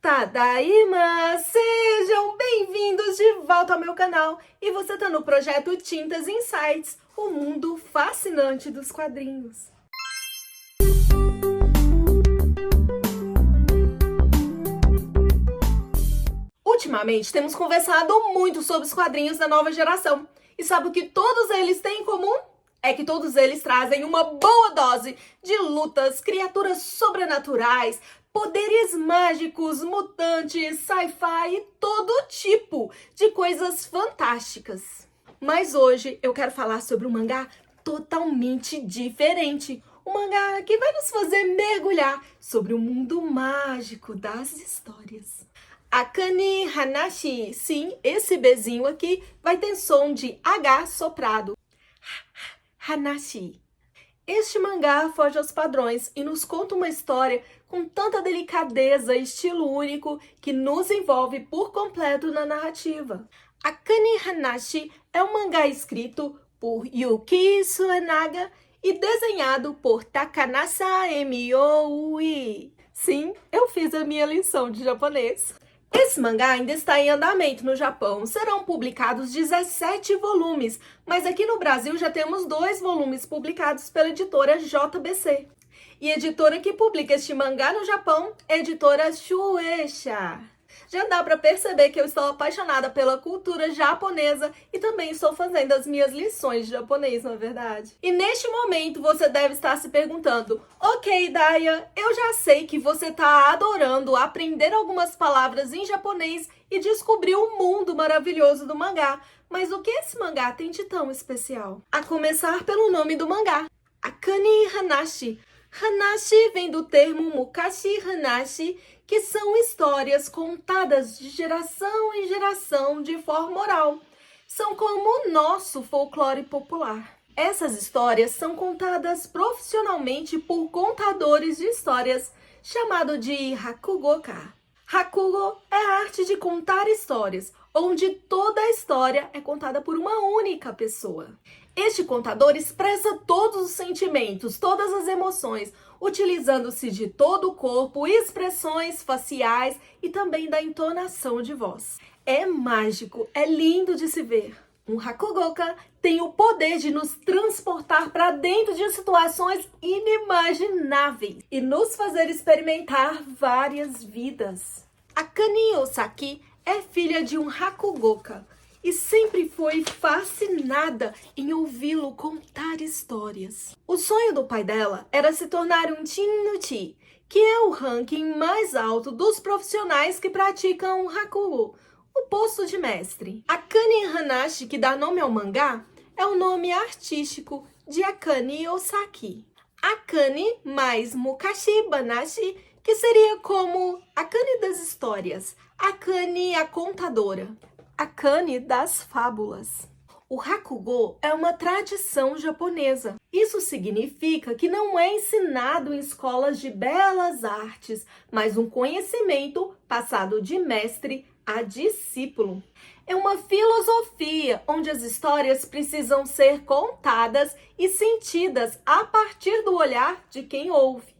Tadaima! Sejam bem-vindos de volta ao meu canal. E você tá no projeto Tintas Insights, o mundo fascinante dos quadrinhos. Ultimamente temos conversado muito sobre os quadrinhos da nova geração. E sabe o que todos eles têm em comum? É que todos eles trazem uma boa dose de lutas, criaturas sobrenaturais, poderes mágicos, mutantes, sci-fi e todo tipo de coisas fantásticas. Mas hoje eu quero falar sobre um mangá totalmente diferente. Um mangá que vai nos fazer mergulhar sobre o mundo mágico das histórias. Akane Hanashi, sim, esse Bzinho aqui vai ter som de H soprado. Hanashi. Este mangá foge aos padrões e nos conta uma história com tanta delicadeza e estilo único que nos envolve por completo na narrativa. Akane Hanashi é um mangá escrito por Yuki Suenaga e desenhado por Takanasa Miyoui. Sim, eu fiz a minha lição de japonês. Esse mangá ainda está em andamento no Japão. Serão publicados 17 volumes, mas aqui no Brasil já temos 2 volumes publicados pela editora JBC. E a editora que publica este mangá no Japão é a editora Shueisha. Já dá para perceber que eu estou apaixonada pela cultura japonesa e também estou fazendo as minhas lições de japonês, não é verdade? E neste momento você deve estar se perguntando: ok, Daya, eu já sei que você está adorando aprender algumas palavras em japonês e descobrir o mundo maravilhoso do mangá, mas o que esse mangá tem de tão especial? A começar pelo nome do mangá, Akane Hanashi. Hanashi vem do termo Mukashi Hanashi, que são histórias contadas de geração em geração de forma oral. São como o nosso folclore popular. Essas histórias são contadas profissionalmente por contadores de histórias, chamado de Hakugoka. Hakugo é a arte de contar histórias, onde toda a história é contada por uma única pessoa. Este contador expressa todos os sentimentos, todas as emoções, utilizando-se de todo o corpo, expressões faciais e também da entonação de voz. É mágico, é lindo de se ver. Um Hakugoka tem o poder de nos transportar para dentro de situações inimagináveis e nos fazer experimentar várias vidas. Akane Osaki é filha de um Hakugoka e sempre foi fascinada em ouvi-lo contar histórias. O sonho do pai dela era se tornar um Chin-no-chi, que é o ranking mais alto dos profissionais que praticam Hakugo, o posto de mestre. Akane Hanashi, que dá nome ao mangá, é o nome artístico de Akane Osaki. Akane mais Mukashi Banashi, que seria como Akane das histórias, Akane a contadora, Akane das fábulas. O Hakugo é uma tradição japonesa. Isso significa que não é ensinado em escolas de belas artes, mas um conhecimento passado de mestre a discípulo. É uma filosofia onde as histórias precisam ser contadas e sentidas a partir do olhar de quem ouve.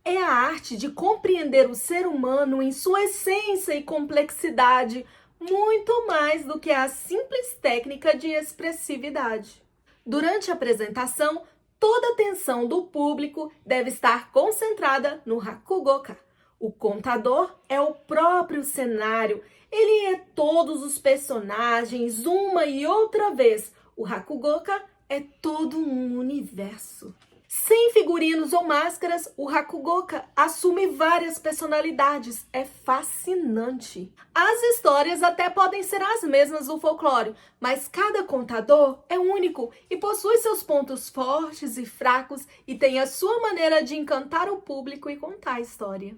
É a arte de compreender o ser humano em sua essência e complexidade, muito mais do que a simples técnica de expressividade. Durante a apresentação, toda a atenção do público deve estar concentrada no Hakugoka. O contador é o próprio cenário, ele é todos os personagens uma e outra vez. O Hakugoka é todo um universo. Sem figurinos ou máscaras, o Hakugoka assume várias personalidades. É fascinante. As histórias até podem ser as mesmas do folclore, mas cada contador é único e possui seus pontos fortes e fracos e tem a sua maneira de encantar o público e contar a história.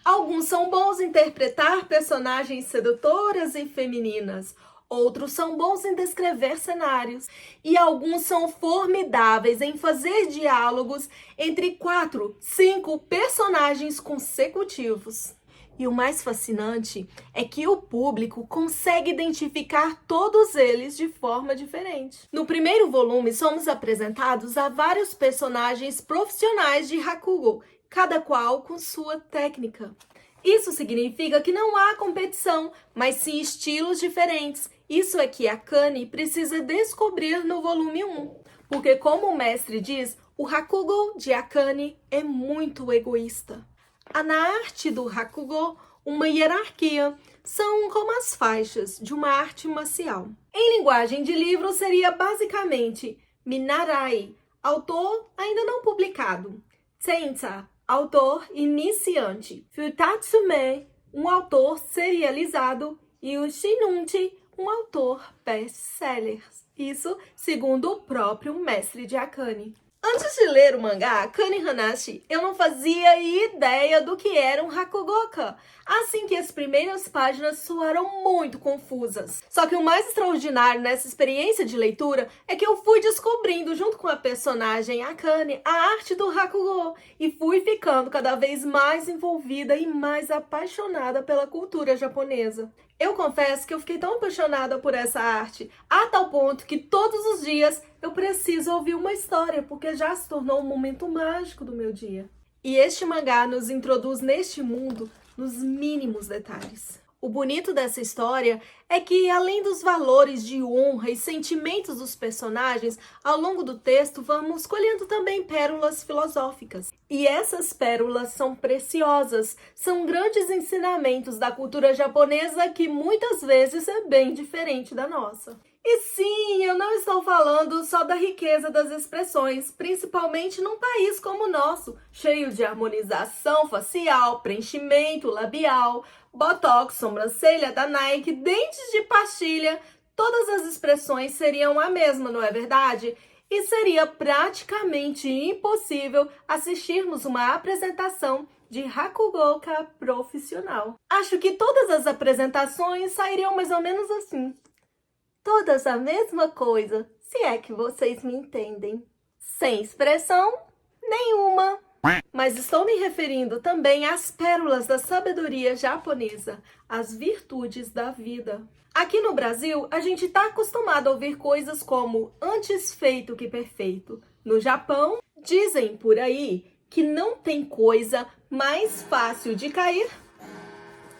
Alguns são bons em interpretar personagens sedutoras e femininas. Outros são bons em descrever cenários e alguns são formidáveis em fazer diálogos entre 4, 5 personagens consecutivos. E o mais fascinante é que o público consegue identificar todos eles de forma diferente. No primeiro volume, somos apresentados a vários personagens profissionais de Hakugo, cada qual com sua técnica. Isso significa que não há competição, mas sim estilos diferentes. Isso é que Akane precisa descobrir no volume 1. Porque, como o mestre diz, o Hakugo de Akane é muito egoísta. Há na arte do Hakugo uma hierarquia. São como as faixas de uma arte marcial. Em linguagem de livro, seria basicamente Minarai, autor ainda não publicado. Sensa, autor iniciante. Futatsume, um autor serializado. E o Shinunchi, um autor best-seller. Isso segundo o próprio mestre de Akane. Antes de ler o mangá Akane Hanashi, eu não fazia ideia do que era um Hakugoka. Assim que as primeiras páginas soaram muito confusas. Só que o mais extraordinário nessa experiência de leitura é que eu fui descobrindo, junto com a personagem Akane, a arte do Hakugo. E fui ficando cada vez mais envolvida e mais apaixonada pela cultura japonesa. Eu confesso que eu fiquei tão apaixonada por essa arte, a tal ponto que todos os dias eu preciso ouvir uma história, porque já se tornou um momento mágico do meu dia. E este mangá nos introduz neste mundo nos mínimos detalhes. O bonito dessa história é que, além dos valores de honra e sentimentos dos personagens, ao longo do texto vamos colhendo também pérolas filosóficas. E essas pérolas são preciosas, são grandes ensinamentos da cultura japonesa que muitas vezes é bem diferente da nossa. E sim, eu não estou falando só da riqueza das expressões, principalmente num país como o nosso, cheio de harmonização facial, preenchimento labial, botox, sobrancelha da Nike, dentes de pastilha. Todas as expressões seriam a mesma, não é verdade? E seria praticamente impossível assistirmos uma apresentação de Hakugoka profissional. Acho que todas as apresentações sairiam mais ou menos assim. Todas a mesma coisa, se é que vocês me entendem. Sem expressão nenhuma. Mas estou me referindo também às pérolas da sabedoria japonesa, às virtudes da vida. Aqui no Brasil, a gente está acostumado a ouvir coisas como antes feito que perfeito. No Japão, dizem por aí que não tem coisa mais fácil de cair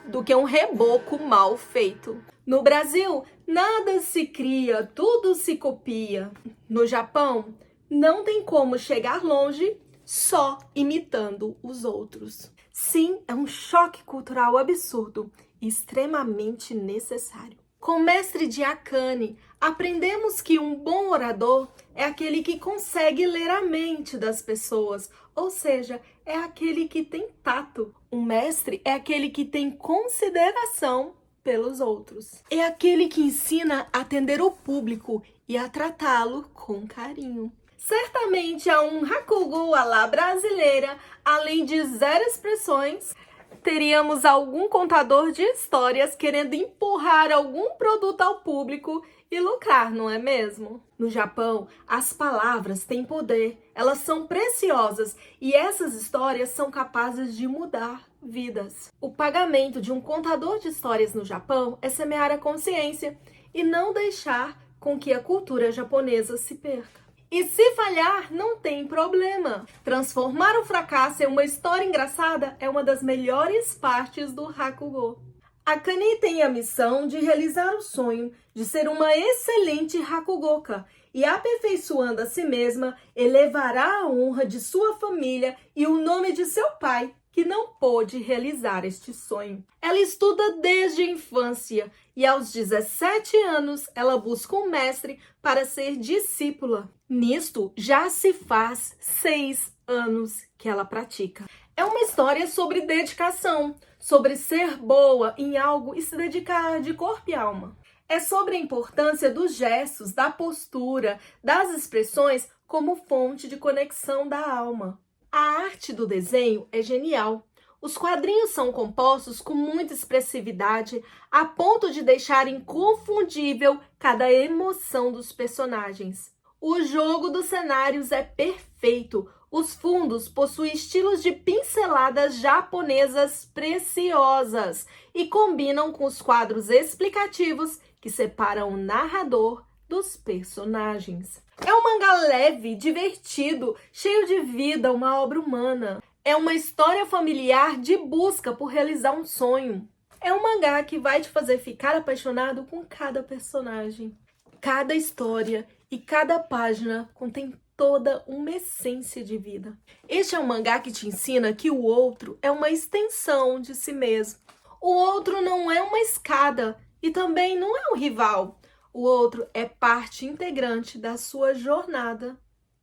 do que um reboco mal feito. No Brasil, nada se cria, tudo se copia. No Japão, não tem como chegar longe só imitando os outros. Sim, é um choque cultural absurdo e extremamente necessário. Com o mestre de Akane, aprendemos que um bom orador é aquele que consegue ler a mente das pessoas, ou seja, é aquele que tem tato. Um mestre é aquele que tem consideração pelos outros. É aquele que ensina a atender o público e a tratá-lo com carinho. Certamente há um Hakugo à la brasileira, além de zero expressões, teríamos algum contador de histórias querendo empurrar algum produto ao público e lucrar, não é mesmo? No Japão, as palavras têm poder, elas são preciosas e essas histórias são capazes de mudar vidas. O pagamento de um contador de histórias no Japão é semear a consciência e não deixar com que a cultura japonesa se perca. E se falhar, não tem problema. Transformar o fracasso em uma história engraçada é uma das melhores partes do Hakugo. Akane tem a missão de realizar o sonho de ser uma excelente Hakugoka e, aperfeiçoando a si mesma, elevará a honra de sua família e o nome de seu pai, que não pôde realizar este sonho. Ela estuda desde a infância e aos 17 anos ela busca um mestre para ser discípula. Nisto já se faz 6 anos que ela pratica. É uma história sobre dedicação, sobre ser boa em algo e se dedicar de corpo e alma. É sobre a importância dos gestos, da postura, das expressões como fonte de conexão da alma. A arte do desenho é genial. Os quadrinhos são compostos com muita expressividade, a ponto de deixar inconfundível cada emoção dos personagens. O jogo dos cenários é perfeito. Os fundos possuem estilos de pinceladas japonesas preciosas e combinam com os quadros explicativos que separam o narrador dos personagens. É um mangá leve, divertido, cheio de vida, uma obra humana. É uma história familiar de busca por realizar um sonho. É um mangá que vai te fazer ficar apaixonado com cada personagem. Cada história e cada página contém toda uma essência de vida. Este é um mangá que te ensina que o outro é uma extensão de si mesmo. O outro não é uma escada e também não é um rival. O outro é parte integrante da sua jornada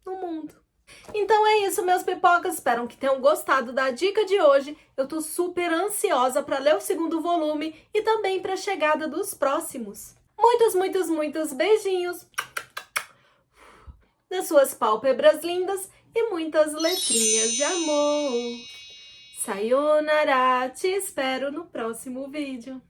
no mundo. Então é isso, meus pipocas. Espero que tenham gostado da dica de hoje. Eu tô super ansiosa para ler o segundo volume e também para a chegada dos próximos. Muitos, muitos, muitos beijinhos nas suas pálpebras lindas e muitas letrinhas de amor. Sayonara, te espero no próximo vídeo.